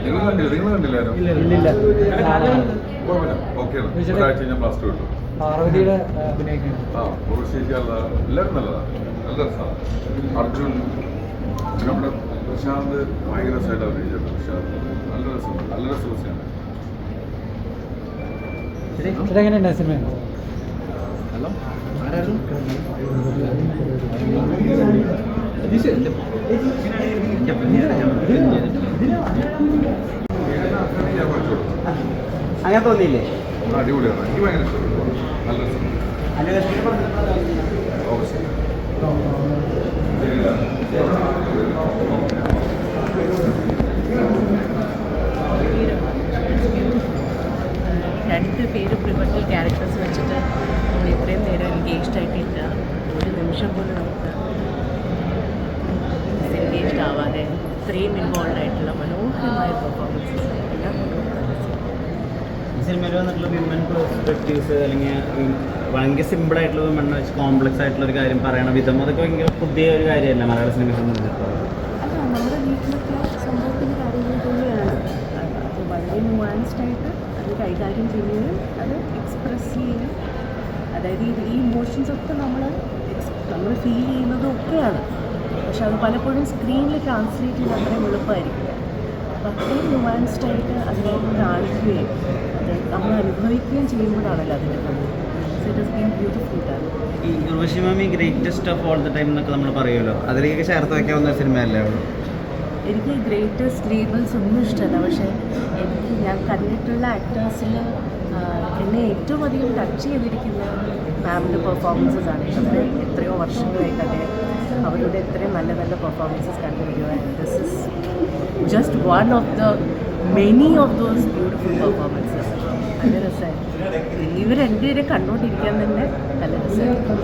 നിങ്ങൾ കണ്ടില്ലായിരുന്നു? പാർവതിയുടെ അഭിനയിക്കണം. എല്ലാവരും നല്ലതാണ്, നല്ല രസമാണ്. അർജുൻ നമ്മുടെ പ്രശാന്ത് ഭയങ്കര രസമായിട്ട് അഭിനയിച്ചിട്ടുണ്ട്. പ്രശാന്ത് നല്ല രസമുണ്ട്, നല്ല രസമാണ്. ഇതെങ്ങനെയുണ്ട് സിനിമ? അങ്ങനെ തോന്നിയില്ലേ? അടിപൊളിയാണ്, എനിക്ക് ഭയങ്കര ഇഷ്ടപ്പെട്ടു. നല്ല രസം. രണ്ട് പേര് പ്രിവട്ടൽ ക്യാരക്ടേഴ്സ് വെച്ചിട്ട് നമ്മൾ ഇത്രയും നേരം എൻഗേജ്ഡ് ആയിട്ടില്ല. ഒരു നിമിഷം പോലും നമുക്ക് ഡിസെൻഗേജ്ഡ് ആവാതെ ഇത്രയും ഇൻവോൾവ് ആയിട്ടുള്ള മനോഹരമായ പെർഫോമൻസസ് എല്ലാം ഈ സിനിമയിൽ വന്നിട്ടുള്ള വിമൻ പെർസ്പെക്റ്റീവ്സ് അല്ലെങ്കിൽ ഭയങ്കര സിമ്പിളായിട്ടുള്ള വിമൺ വെച്ച് കോംപ്ലക്സ് ആയിട്ടുള്ള ഒരു കാര്യം പറയണ വിധം അതൊക്കെ ഭയങ്കര പുതിയ ഒരു കാര്യമല്ല മലയാള സിനിമയെ സംബന്ധിച്ചിടത്തോളം. അല്ല, നമ്മുടെ വീട്ടിലൊക്കെ സംഭവത്തിൻ്റെ കാര്യങ്ങൾ തന്നെയാണ്. അത് വളരെ ന്യൂവാൻസ്ഡ് ആയിട്ട് അത് കൈകാര്യം ചെയ്യുകയും അത് എക്സ്പ്രസ് ചെയ്യുകയും, അതായത് ഈ ഇമോഷൻസ് ഒക്കെ നമ്മൾ ഫീൽ ചെയ്യുന്നതും ഒക്കെയാണ്. പക്ഷെ അത് പലപ്പോഴും സ്ക്രീനിൽ ട്രാൻസ്ലേറ്റ് ചെയ്യാൻ അത്രയും എളുപ്പമായിരിക്കും. അപ്പോൾ അത്രയും ന്യൂവാൻസ്ഡ് ആയിട്ട് അതിനെ കാണിക്കുകയും അത് നമ്മൾ അനുഭവിക്കുകയും ചെയ്യുമ്പോഴാണല്ലോ അതിൻ്റെ ഭംഗി. So it has been beautiful ആണ്. ഈ ഉർവശി മാമി greatest of all the time എന്നൊക്കെ നമ്മൾ പറയുമല്ലോ, അതിലേക്ക് ചേർത്ത് വയ്ക്കാവുന്ന സിനിമയല്ലേ ഉള്ളൂ? എനിക്ക് ഗ്രേറ്റസ്റ്റ് ലേബിൾസ് ഒന്നും ഇഷ്ടമല്ല. പക്ഷേ ഞാൻ കണ്ടിട്ടുള്ള ആക്ടേഴ്സിൽ എന്നെ ഏറ്റവും അധികം ടച്ച് ചെയ്തിരിക്കുന്ന മാമിൻ്റെ പെർഫോമൻസസ് ആണ്. അവരെ എത്രയോ വർഷങ്ങളായിട്ട് അവരുടെ എത്രയും നല്ല നല്ല പെർഫോമൻസസ് കണ്ടുവരിക. This is just one of the many of those beautiful performances. നല്ല രസമായിരുന്നു. ഇവർ രണ്ടുപേരെ കണ്ടുകൊണ്ടിരിക്കാൻ തന്നെ നല്ല രസമായിരുന്നു.